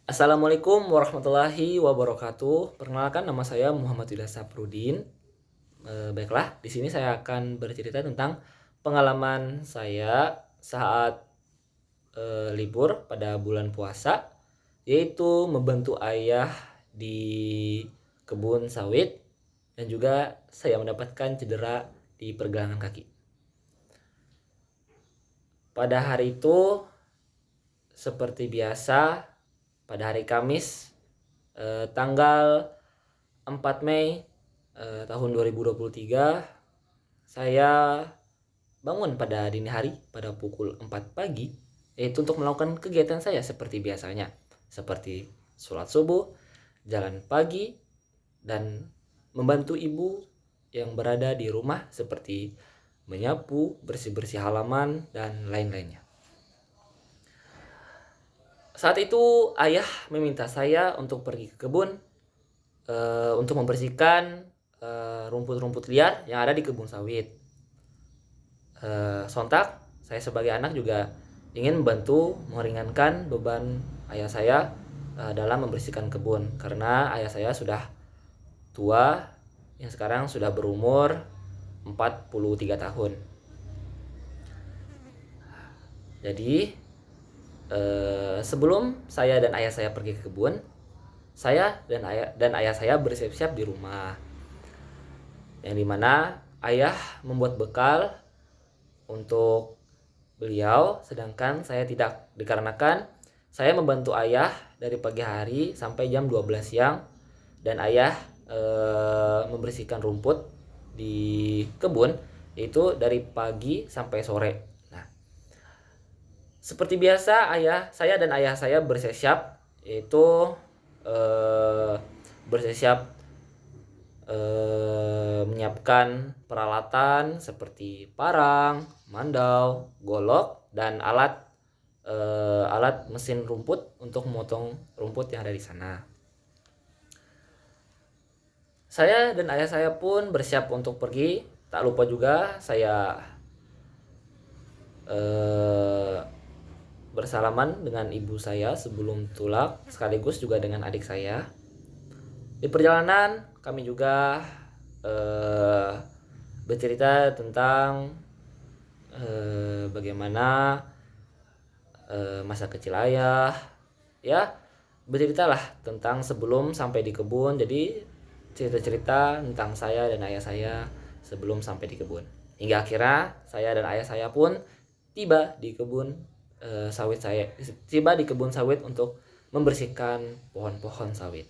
Assalamualaikum warahmatullahi wabarakatuh. Perkenalkan, nama saya Muhammad Wilda Saprudin. Baiklah, di sini saya akan bercerita tentang pengalaman saya saat libur pada bulan puasa, yaitu membantu ayah di kebun sawit dan juga saya mendapatkan cedera di pergelangan kaki. Pada hari itu, seperti biasa, pada hari Kamis tanggal 4 Mei tahun 2023, saya bangun pada dini hari pada pukul 4 pagi, yaitu untuk melakukan kegiatan saya seperti biasanya, seperti sholat subuh, jalan pagi, dan membantu ibu yang berada di rumah seperti menyapu, bersih-bersih halaman, dan lain-lainnya. Saat itu ayah meminta saya untuk pergi ke kebun untuk membersihkan rumput-rumput liar yang ada di kebun sawit. Sontak saya sebagai anak juga ingin membantu meringankan beban ayah saya dalam membersihkan kebun, karena ayah saya sudah tua, yang sekarang sudah berumur 43 tahun. Jadi sebelum saya dan ayah saya pergi ke kebun, saya dan ayah saya bersiap-siap di rumah, yang dimana ayah membuat bekal untuk beliau, sedangkan saya tidak, dikarenakan saya membantu ayah dari pagi hari sampai jam 12 siang, dan ayah membersihkan rumput di kebun yaitu dari pagi sampai sore. Nah, seperti biasa saya dan ayah saya bersiap, yaitu bersiap menyiapkan peralatan seperti parang, mandau, golok, dan alat mesin rumput untuk memotong rumput yang ada di sana. Saya dan ayah saya pun bersiap untuk pergi. Tak lupa juga saya bersalaman dengan ibu saya sebelum tulak, sekaligus juga dengan adik saya. Di perjalanan kami juga bercerita tentang bagaimana masa kecil ayah, ya, berceritalah tentang sebelum sampai di kebun. Jadi cerita-cerita tentang saya dan ayah saya sebelum sampai di kebun, hingga akhirnya saya dan ayah saya pun tiba di kebun sawit untuk membersihkan pohon-pohon sawit.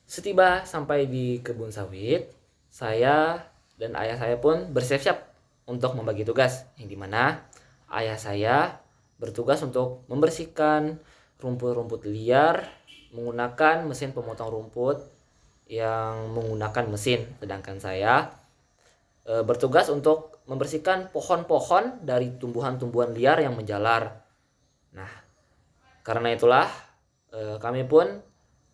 Setiba sampai di kebun sawit, saya dan ayah saya pun bersiap-siap untuk membagi tugas, yang dimana ayah saya bertugas untuk membersihkan rumput-rumput liar menggunakan mesin pemotong rumput yang menggunakan mesin, sedangkan saya bertugas untuk membersihkan pohon-pohon dari tumbuhan-tumbuhan liar yang menjalar. Nah, karena itulah kami pun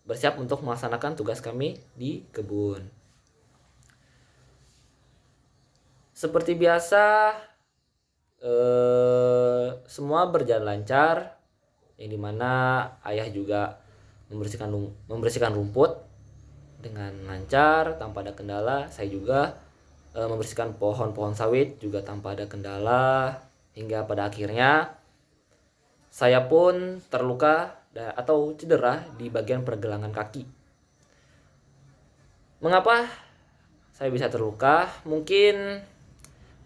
bersiap untuk melaksanakan tugas kami di kebun. Seperti biasa, semua berjalan lancar, yang dimana ayah juga membersihkan rumput dengan lancar tanpa ada kendala. Saya juga membersihkan pohon-pohon sawit juga tanpa ada kendala, hingga pada akhirnya saya pun terluka atau cedera di bagian pergelangan kaki. Mengapa saya bisa terluka? Mungkin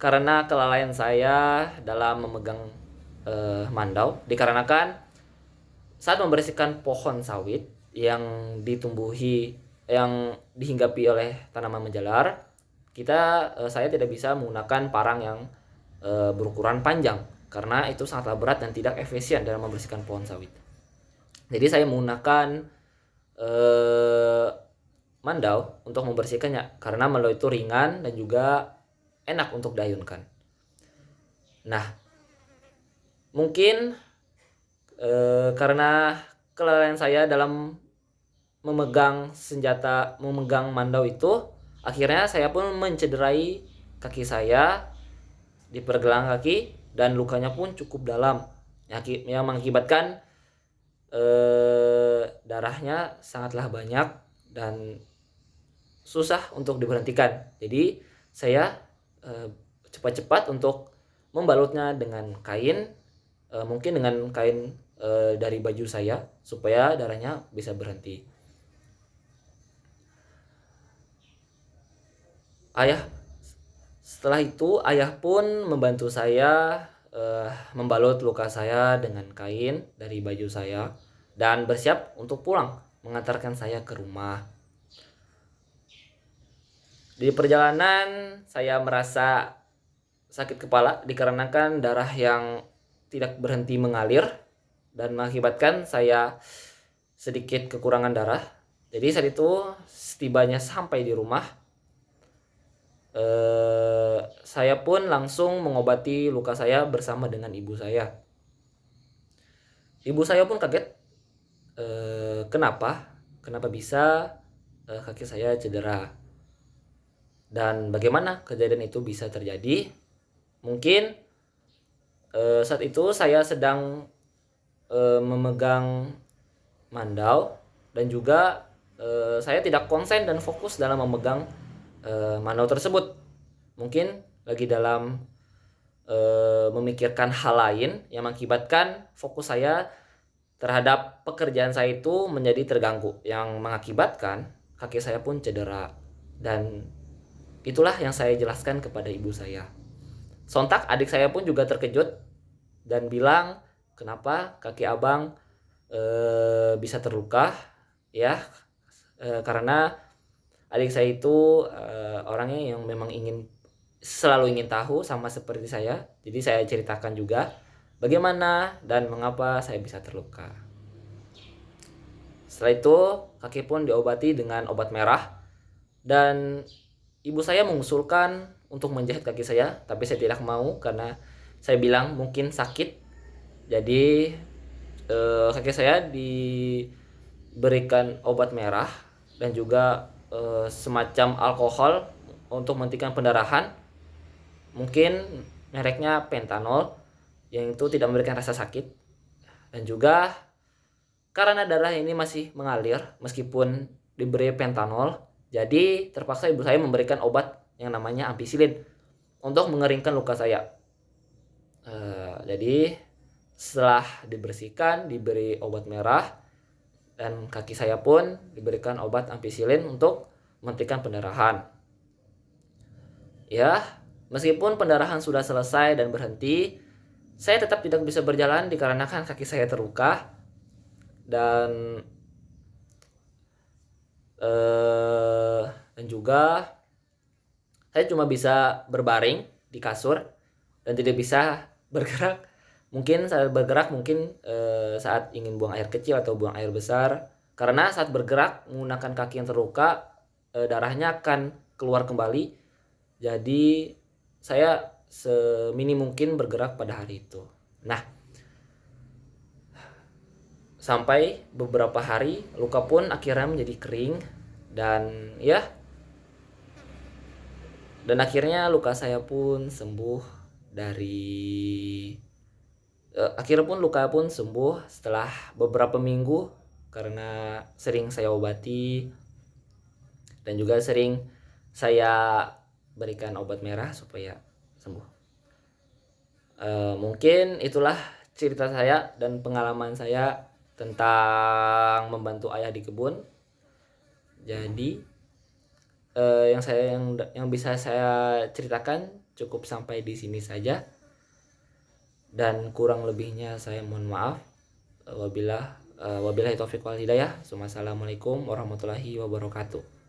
karena kelalaian saya dalam memegang mandau, dikarenakan saat membersihkan pohon sawit yang dihinggapi oleh tanaman menjalar, saya tidak bisa menggunakan parang yang berukuran panjang, karena itu sangatlah berat dan tidak efisien dalam membersihkan pohon sawit. Jadi saya menggunakan mandau untuk membersihkannya, karena mandau itu ringan dan juga enak untuk diayunkan. Nah, mungkin karena kelalaian saya dalam memegang mandau itu, akhirnya saya pun mencederai kaki saya di pergelangan kaki, dan lukanya pun cukup dalam, yang mengakibatkan darahnya sangatlah banyak dan susah untuk diberhentikan. Jadi saya cepat-cepat untuk membalutnya dengan kain, mungkin dengan kain dari baju saya supaya darahnya bisa berhenti. Setelah itu ayah pun membantu saya membalut luka saya dengan kain dari baju saya dan bersiap untuk pulang mengantarkan saya ke rumah. Di perjalanan saya merasa sakit kepala dikarenakan darah yang tidak berhenti mengalir dan mengakibatkan saya sedikit kekurangan darah. Jadi saat itu setibanya sampai di rumah, saya pun langsung mengobati luka saya bersama dengan ibu saya. Ibu saya pun kaget, kenapa bisa kaki saya cedera dan bagaimana kejadian itu bisa terjadi. Mungkin saat itu saya sedang memegang mandau dan juga saya tidak konsen dan fokus dalam memegang mandau tersebut. Mungkin lagi dalam memikirkan hal lain yang mengakibatkan fokus saya terhadap pekerjaan saya itu menjadi terganggu, yang mengakibatkan kaki saya pun cedera. Dan itulah yang saya jelaskan kepada ibu saya. Sontak adik saya pun juga terkejut dan bilang, kenapa kaki abang bisa terluka? Ya, karena adik saya itu orangnya yang memang selalu ingin tahu sama seperti saya. Jadi saya ceritakan juga bagaimana dan mengapa saya bisa terluka. Setelah itu kaki pun diobati dengan obat merah dan ibu saya mengusulkan untuk menjahit kaki saya, tapi saya tidak mau karena saya bilang mungkin sakit. Jadi kaki saya diberikan obat merah dan juga semacam alkohol untuk menghentikan pendarahan. Mungkin mereknya pentanol, yang itu tidak memberikan rasa sakit. Dan juga karena darah ini masih mengalir meskipun diberi pentanol, jadi terpaksa ibu saya memberikan obat yang namanya ampicillin untuk mengeringkan luka saya. Jadi setelah dibersihkan, diberi obat merah, dan kaki saya pun diberikan obat ampicillin untuk menghentikan pendarahan. Ya, meskipun pendarahan sudah selesai dan berhenti, saya tetap tidak bisa berjalan dikarenakan kaki saya terluka. Dan juga saya cuma bisa berbaring di kasur dan tidak bisa bergerak. Mungkin saat bergerak saat ingin buang air kecil atau buang air besar, karena saat bergerak menggunakan kaki yang terluka, darahnya akan keluar kembali. Jadi saya semini mungkin bergerak pada hari itu. Nah, sampai beberapa hari luka pun akhirnya menjadi kering dan akhirnya luka saya pun sembuh akhirnya pun luka pun sembuh setelah beberapa minggu karena sering saya obati dan juga sering saya berikan obat merah supaya sembuh. Mungkin itulah cerita saya dan pengalaman saya tentang membantu ayah di kebun. Jadi yang bisa saya ceritakan cukup sampai di sini saja, dan kurang lebihnya saya mohon maaf. Wabillahi taufiq wal hidayah. Wassalamualaikum warahmatullahi wabarakatuh.